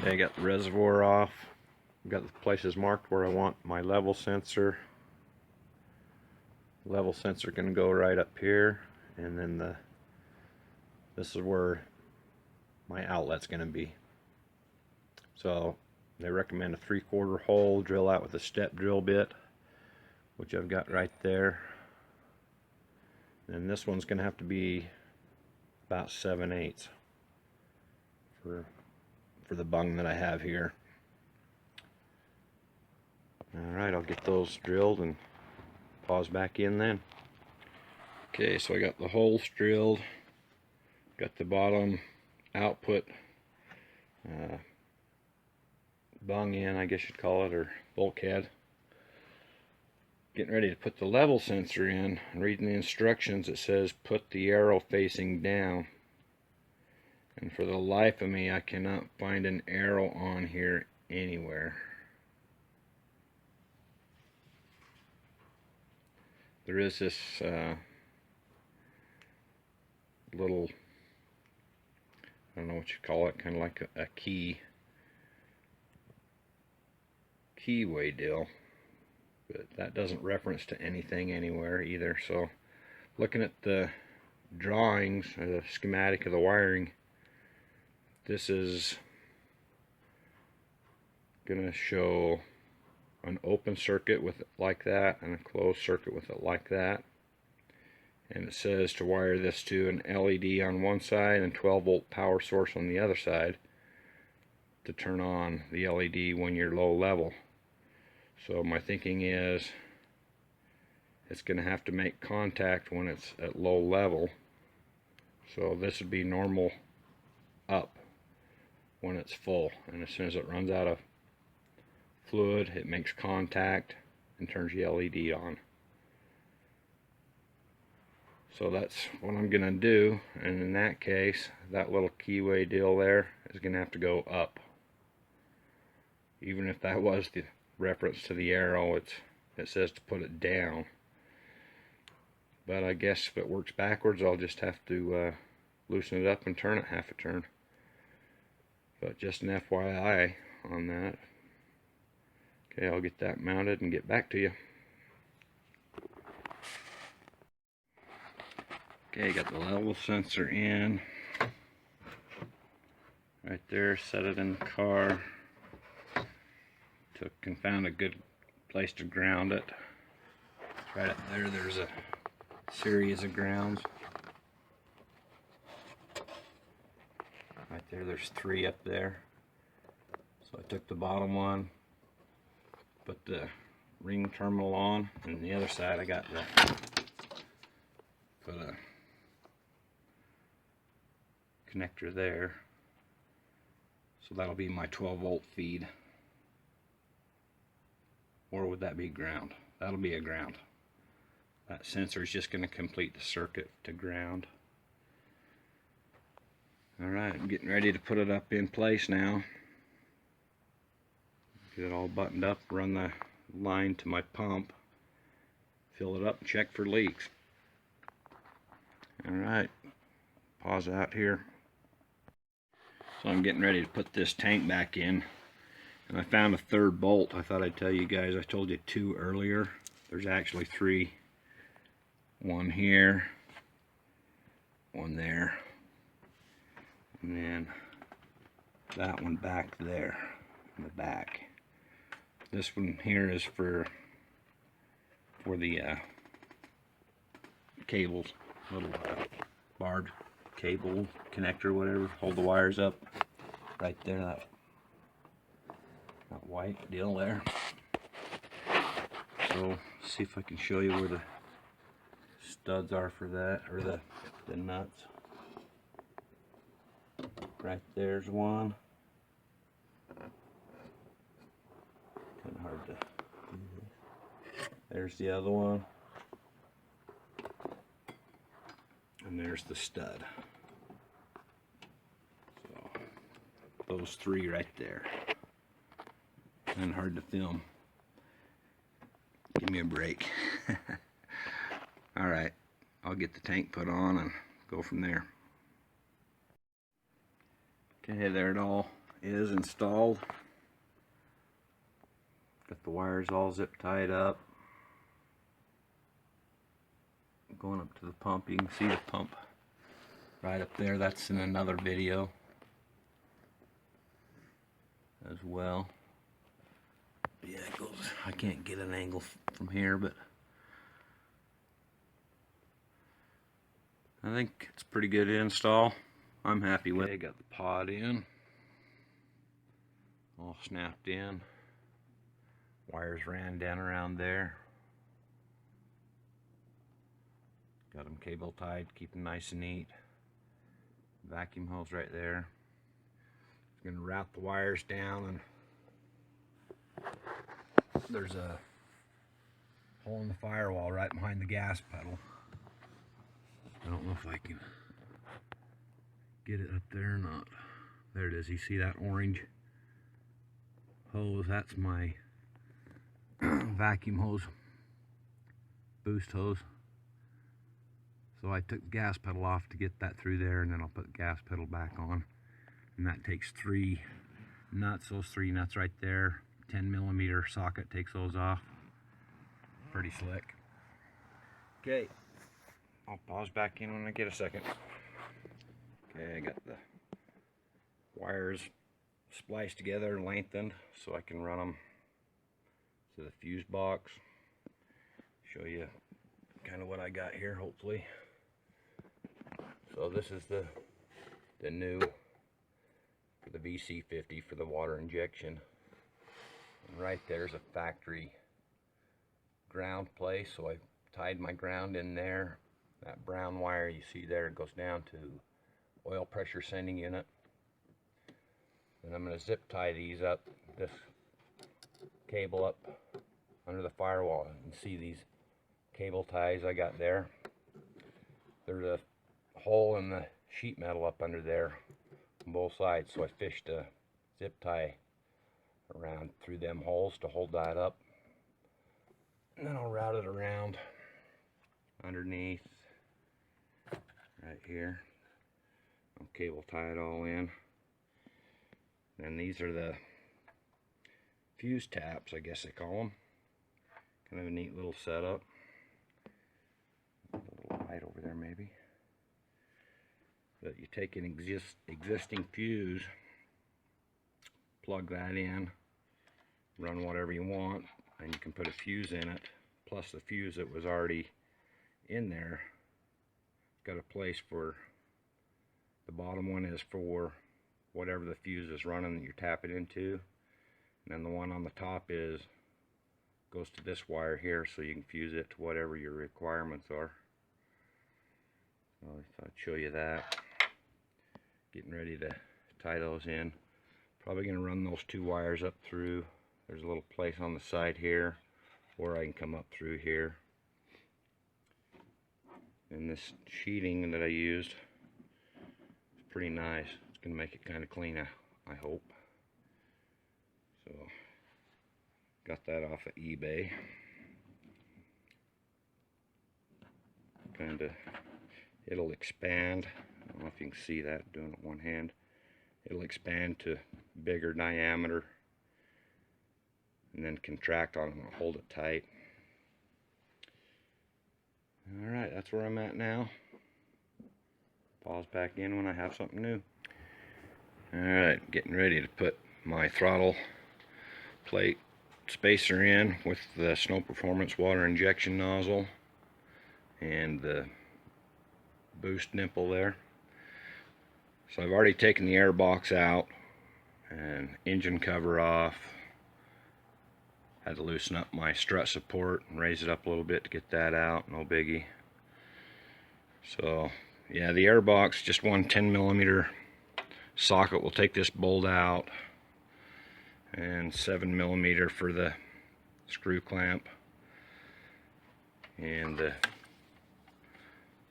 Okay, I got the reservoir off. Got the places marked where I want my level sensor. Level sensor can go right up here, and then this is where my outlet's going to be. So they recommend a 3/4 hole, drill out with a step drill bit, which I've got right there. And this one's going to have to be about 7/8 for the bung that I have here. Alright, I'll get those drilled and pause back in then. Okay, so I got the holes drilled, got the bottom output bung in, I guess you'd call it, or bulkhead. Getting ready to put the level sensor in. Reading the instructions, it says put the arrow facing down. And for the life of me, I cannot find an arrow on here anywhere. There is this little, I don't know what you call it, kind of like a keyway deal, but that doesn't reference to anything anywhere either. So looking at the drawings, the schematic of the wiring, this is gonna show an open circuit with it like that and a closed circuit with it like that. And it says to wire this to an LED on one side and 12-volt power source on the other side to turn on the LED when you're low level. So my thinking is it's going to have to make contact when it's at low level. So this would be normal up when it's full, and as soon as it runs out of fluid, it makes contact and turns the LED on. So that's what I'm gonna do, and in that case, that little keyway deal there is gonna have to go up. Even if that was the reference to the arrow, it says to put it down. But I guess if it works backwards, I'll just have to loosen it up and turn it half a turn. But just an FYI on that. Okay, I'll get that mounted and get back to you. Okay, got the level sensor in. Right there, set it in the car. Took and found a good place to ground it. Right up there, there's a series of grounds. Right there, there's 3 up there. So I took the bottom one, put the ring terminal on, and on the other side I got put a connector there. So that'll be my 12-volt feed. Or would that be ground? That'll be a ground. That sensor is just going to complete the circuit to ground. Alright, I'm getting ready to put it up in place now. Get it all buttoned up, run the line to my pump, fill it up and check for leaks. Alright, pause out here. So I'm getting ready to put this tank back in, and I found a 3rd bolt. I thought I'd tell you guys, I told you 2 earlier. There's actually 3. One here, one there, and then that one back there in the back. This one here is for the cables, little barred cable connector, whatever, hold the wires up right there, that white deal there. So see if I can show you where the studs are for that, or the nuts. Right there's one. Kind of hard to do this. There's the other one. And there's the stud. So those 3 right there. And hard to film. Give me a break. Alright, I'll get the tank put on and go from there. Okay, there it all is installed. Got the wires all zip tied up. Going up to the pump, you can see the pump right up there. That's in another video as well. Yeah, it goes. I can't get an angle from here, but I think it's pretty good install. I'm happy with it. Got the pod in, all snapped in. Wires ran down around there. Got them cable tied, keep them nice and neat. Vacuum hose right there. I'm gonna route the wires down, and there's a hole in the firewall right behind the gas pedal. I don't know if I can get it up there or not. There it is. You see that orange hose? That's my vacuum hose, boost hose. So I took the gas pedal off to get that through there, and then I'll put the gas pedal back on. And that takes 3 nuts, those 3 nuts right there. 10mm socket takes those off. Pretty slick. Okay, I'll pause back in when I get a second. Okay, I got the wires spliced together and lengthened so I can run them to the fuse box. Show you kind of what I got here, hopefully. So this is the new for the VC50 for the water injection. And right there's a factory ground place, so I tied my ground in there. That brown wire you see there goes down to oil pressure sending unit. And I'm going to zip tie these up, this cable up under the firewall. You can see these cable ties I got there. There's a hole in the sheet metal up under there on both sides, so I fished a zip tie around through them holes to hold that up. And then I'll route it around underneath right here. I'll cable tie it all in. And these are the fuse taps, I guess they call them. Kind of a neat little setup. A little light over there maybe. But you take an existing fuse, plug that in, run whatever you want, and you can put a fuse in it, plus the fuse that was already in there. Got a place for, the bottom one is for whatever the fuse is running that you're tapping into, and then the one on the top is goes to this wire here, so you can fuse it to whatever your requirements are. So I thought I'd show you that. Getting ready to tie those in. Probably going to run those 2 wires up through. There's a little place on the side here, or I can come up through here. And this sheeting that I used is pretty nice. It's going to make it kind of clean, I hope. So, got that off of eBay. Kind of, it'll expand. I don't know if you can see that doing it one hand. It'll expand to bigger diameter and then contract on it and hold it tight. Alright, that's where I'm at now. Pause back in when I have something new. Alright, getting ready to put my throttle plate spacer in with the Snow Performance water injection nozzle and the boost nipple there. So I've already taken the air box out and engine cover off. Had to loosen up my strut support and raise it up a little bit to get that out, no biggie. So yeah, the air box, just one 10mm socket will take this bolt out, and 7mm for the screw clamp. And the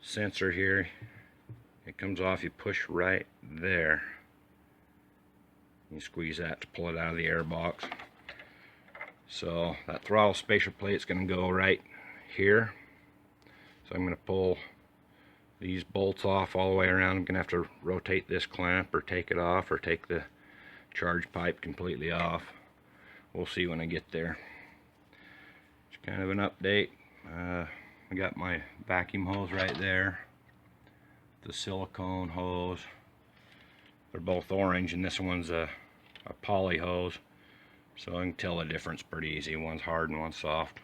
sensor here, it comes off, you push right there. You squeeze that to pull it out of the air box. So that throttle spacer plate is going to go right here. So I'm going to pull these bolts off all the way around. I'm going to have to rotate this clamp or take it off, or take the charge pipe completely off. We'll see when I get there. It's kind of an update. I got my vacuum hose right there, the silicone hose. They're both orange, and this one's a poly hose, so I can tell the difference pretty easy. One's hard and one's soft.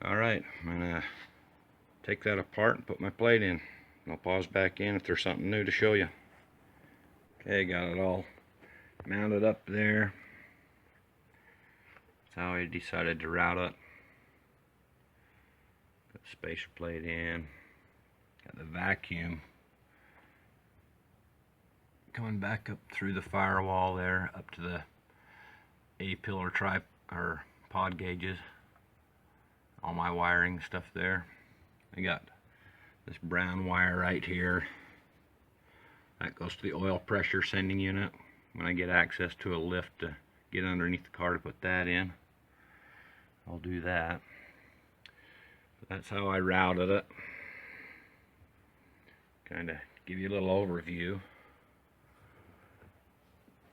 Alright, I'm gonna take that apart and put my plate in. I'll pause back in if there's something new to show you. Okay, got it all mounted up there. That's how I decided to route it. Put the spacer plate in. Got the vacuum coming back up through the firewall there, up to the A-pillar or pod gauges. All my wiring stuff there. I got this brown wire right here. That goes to the oil pressure sending unit. When I get access to a lift to get underneath the car to put that in, I'll do that. But that's how I routed it. Kind of give you a little overview.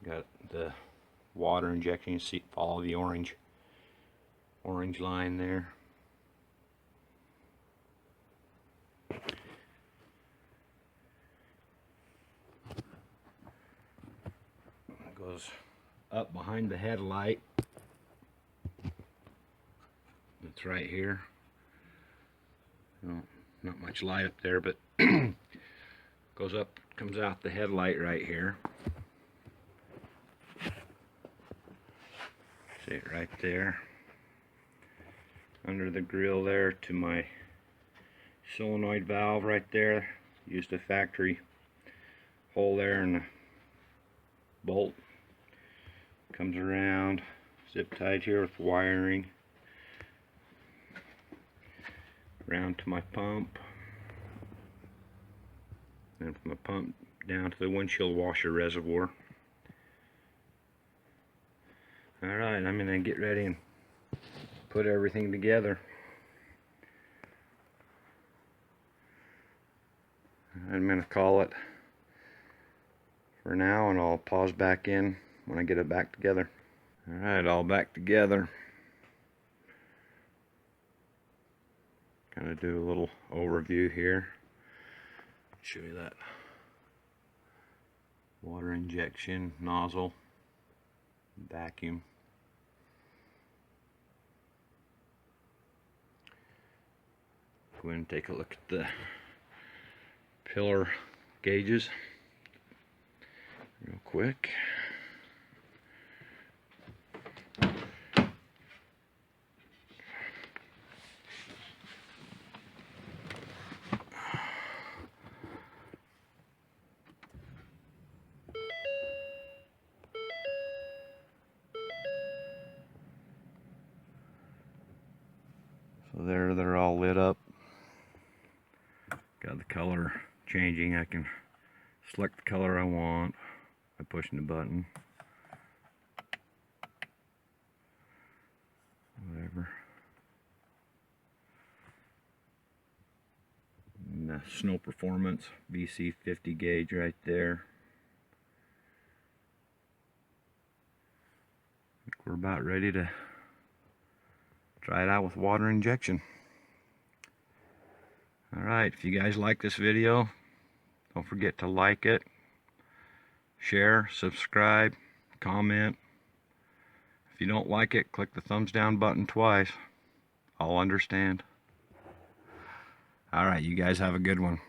Got the water injection. You see, follow the orange line there. It goes up behind the headlight. It's right here. Well, not much light up there, but goes up, comes out the headlight right here. See it right there. Under the grill there to my solenoid valve right there. Used a factory hole there and a bolt. Comes around, zip tied here with wiring. Around to my pump. And from the pump down to the windshield washer reservoir. Alright, I'm going to get ready and put everything together. I'm going to call it for now, and I'll pause back in when I get it back together. Alright, all back together. Kind of do a little overview here. Show you that water injection nozzle, vacuum. Go ahead and take a look at the pillar gauges real quick. So there, they're all lit up. Got the color changing. I can select the color I want by pushing the button. Whatever. And the snow performance VC 50 gauge right there. I think we're about ready to try it out with water injection. Alright, if you guys like this video, don't forget to like it, share, subscribe, comment. If you don't like it, click the thumbs down button twice. I'll understand. Alright, you guys have a good one.